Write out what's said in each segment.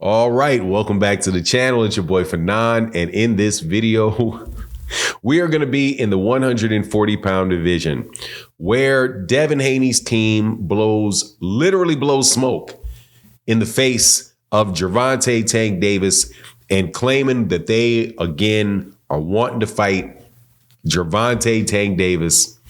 All right, welcome back to the channel. It's your boy Fanon, and in this video, we are going to be in the 140-pound division, where Devin Haney's team literally blows smoke in the face of Gervonta Tank Davis and claiming that they, again, are wanting to fight Gervonta Tank Davis.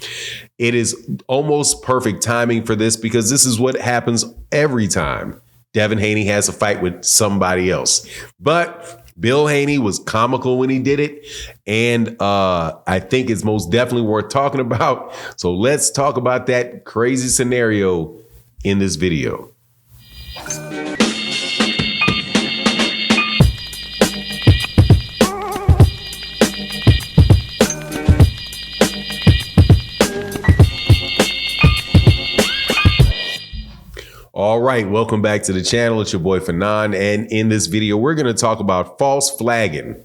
It is almost perfect timing for this because this is what happens every time Devin Haney has a fight with somebody else. But Bill Haney was comical when he did it, and I think it's most definitely worth talking about. So let's talk about that crazy scenario in this video. All right, welcome back to the channel. It's your boy Fanon, and in this video, we're going to talk about false flagging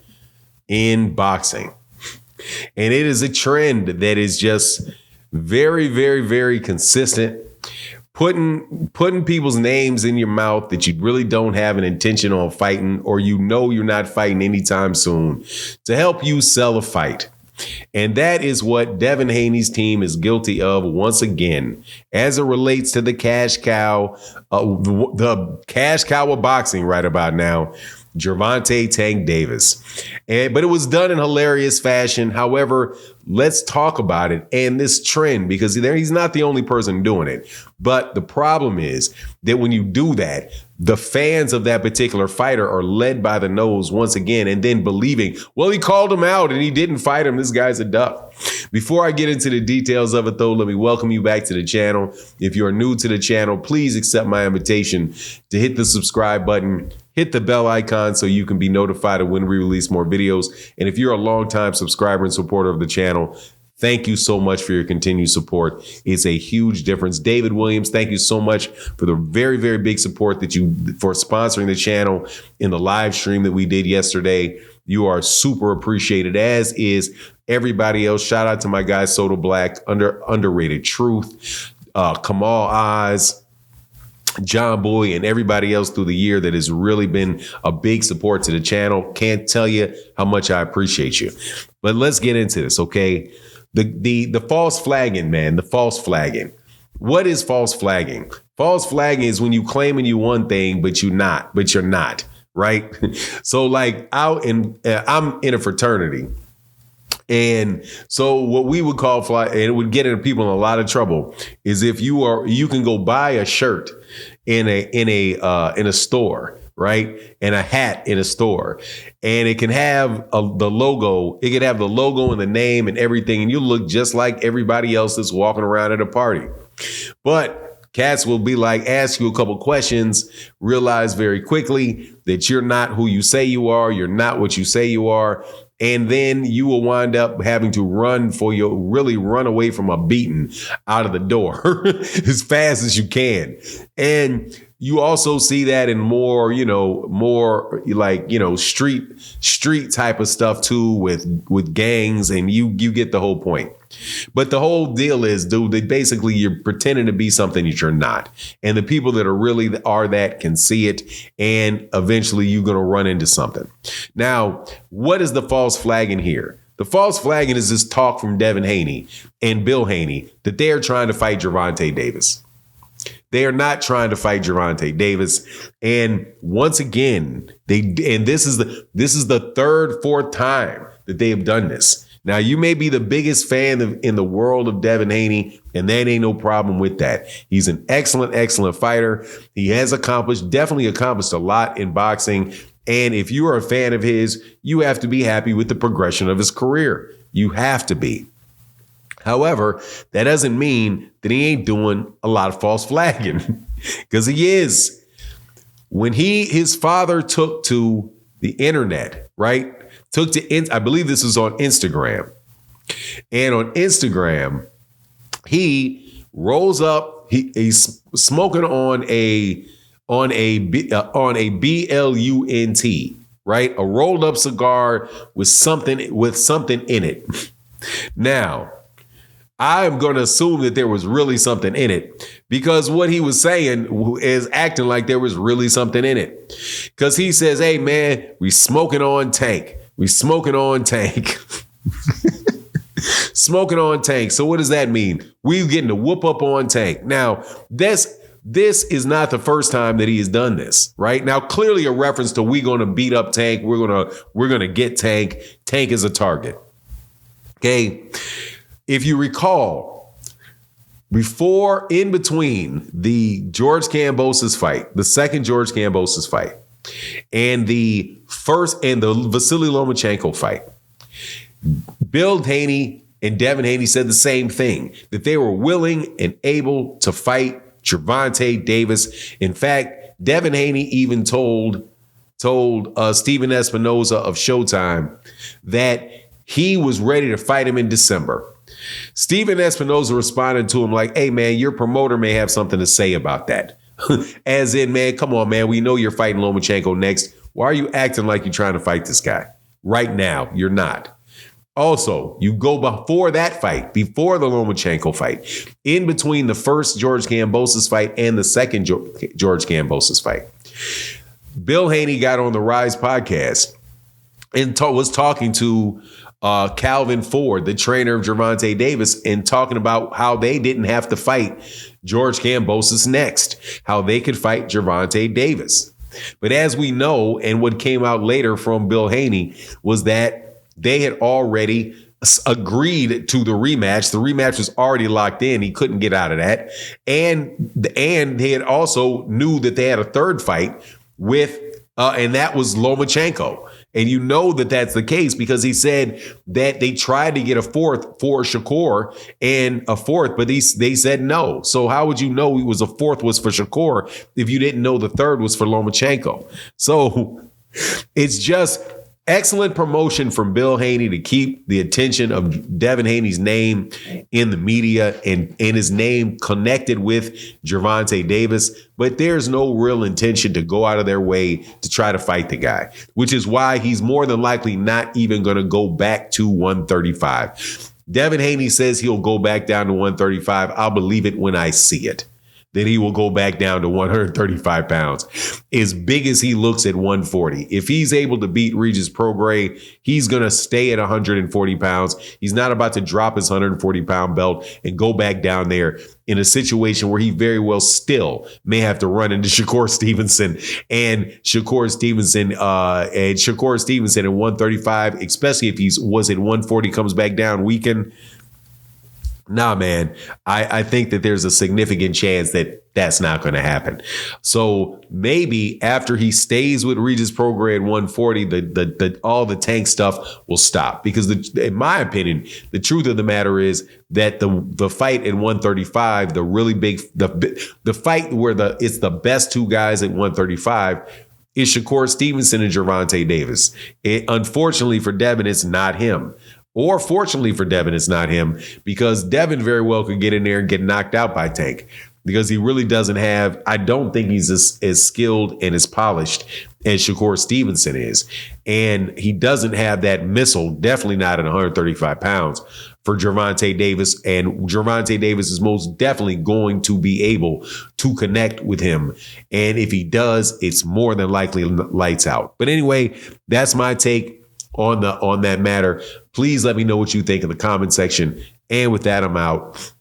in boxing. And it is a trend that is just very, very, very consistent. Putting people's names in your mouth that you really don't have an intention on fighting, or you know you're not fighting anytime soon, to help you sell a fight. And that is what Devin Haney's team is guilty of once again, as it relates to the cash cow, the cash cow of boxing right about now, Gervonta Tank Davis. But it was done in hilarious fashion. However, let's talk about it and this trend, because he's not the only person doing it. But the problem is that when you do that, the fans of that particular fighter are led by the nose once again, and then believing, well, he called him out and he didn't fight him. This guy's a duck. Before I get into the details of it, though, let me welcome you back to the channel. If you're new to the channel, please accept my invitation to hit the subscribe button, hit the bell icon so you can be notified of when we release more videos. And if you're a longtime subscriber and supporter of the channel, thank you so much for your continued support. It's a huge difference. David Williams, thank you so much for the very, very big support for sponsoring the channel in the live stream that we did yesterday. You are super appreciated, as is everybody else. Shout out to my guy Soda Black, Underrated Truth, Kamal Oz, John Boy, and everybody else through the year that has really been a big support to the channel. Can't tell you how much I appreciate you. But let's get into this, okay? The false flagging, man, the false flagging. What is false flagging? False flagging is when you claiming you one thing, but you're not, right? So like I'm in a fraternity. And so what we would call and it would get into people in a lot of trouble, is if you can go buy a shirt in a store, right? And a hat in a store, and it can have the logo. It could have the logo and the name and everything, and you look just like everybody else that's walking around at a party. But cats will be like, ask you a couple questions, realize very quickly that you're not who you say you are. You're not what you say you are. And then you will wind up having to really run away from a beating out of the door as fast as you can. And you also see that in more like, street type of stuff too, with gangs, and you get the whole point. But the whole deal is, dude, that basically you're pretending to be something that you're not. And the people that are that can see it, and eventually you're going to run into something. Now, what is the false flagging here? The false flagging is this talk from Devin Haney and Bill Haney that they are trying to fight Gervonta Davis. They are not trying to fight Gervonta Davis. And once again, this is the third, fourth time that they have done this. Now, you may be the biggest fan in the world of Devin Haney, and that ain't no problem with that. He's an excellent, excellent fighter. He has definitely accomplished a lot in boxing. And if you are a fan of his, you have to be happy with the progression of his career. You have to be. However, that doesn't mean that he ain't doing a lot of false flagging, because he is. When his father took to the internet, right? I believe this is on Instagram. And on Instagram, he rolls up, he's smoking on a BLUNT, right? A rolled up cigar with something in it. Now, I'm going to assume that there was really something in it, because what he was saying is acting like there was really something in it. Because he says, hey, man, we smoking on Tank. We smoking on Tank. Smoking on Tank. So what does that mean? We getting to whoop up on Tank. Now, this is not the first time that he has done this, right? Now, clearly a reference to we going to beat up Tank. We're going to get Tank. Tank is a target. Okay. If you recall, in between the George Kambosos fight, the second George Kambosos fight, and the Vasily Lomachenko fight, Bill Haney and Devin Haney said the same thing, that they were willing and able to fight Gervonta Davis. In fact, Devin Haney even told Steven Espinoza of Showtime that he was ready to fight him in December. Steven Espinoza responded to him like, hey, man, your promoter may have something to say about that. As in, man, come on, man, we know you're fighting Lomachenko next. Why are you acting like you're trying to fight this guy? Right now, you're not. Also, you go before that fight, before the Lomachenko fight, in between the first George Kambosos fight and the second George Kambosos fight. Bill Haney got on the Rise podcast and was talking to Calvin Ford, the trainer of Gervonta Davis, and talking about how they didn't have to fight George Kambosos next, how they could fight Gervonta Davis. But as we know, and what came out later from Bill Haney, was that they had already agreed to the rematch. The rematch was already locked in. He couldn't get out of that. And they had also knew that they had a third fight with, and that was Lomachenko. And you know that that's the case because he said that they tried to get a fourth for Shakur and a fourth, but they said no. So how would you know a fourth was for Shakur if you didn't know the third was for Lomachenko? So it's just excellent promotion from Bill Haney to keep the attention of Devin Haney's name in the media and his name connected with Gervonta Davis. But there's no real intention to go out of their way to try to fight the guy, which is why he's more than likely not even going to go back to 135. Devin Haney says he'll go back down to 135. I'll believe it when I see it, that he will go back down to 135 pounds, as big as he looks at 140. If he's able to beat Regis Prograis, he's going to stay at 140 pounds. He's not about to drop his 140-pound belt and go back down there in a situation where he very well still may have to run into Shakur Stevenson Shakur Stevenson at 135, especially if he was at 140, comes back down weakened. Nah, man, I think that there's a significant chance that that's not going to happen. So maybe after he stays with Regis Prograis at 140, all the Tank stuff will stop. Because in my opinion, the truth of the matter is that the fight at 135, the really big, the fight where it's the best two guys at 135 is Shakur Stevenson and Gervonta Davis. Unfortunately for Devin, it's not him. Or fortunately for Devin, it's not him, because Devin very well could get in there and get knocked out by Tank, because he really doesn't have, I don't think he's as skilled and as polished as Shakur Stevenson is. And he doesn't have that missile, definitely not at 135 pounds, for Gervonta Davis. And Gervonta Davis is most definitely going to be able to connect with him. And if he does, it's more than likely lights out. But anyway, that's my take on that matter. Please let me know what you think in the comment section. And with that, I'm out.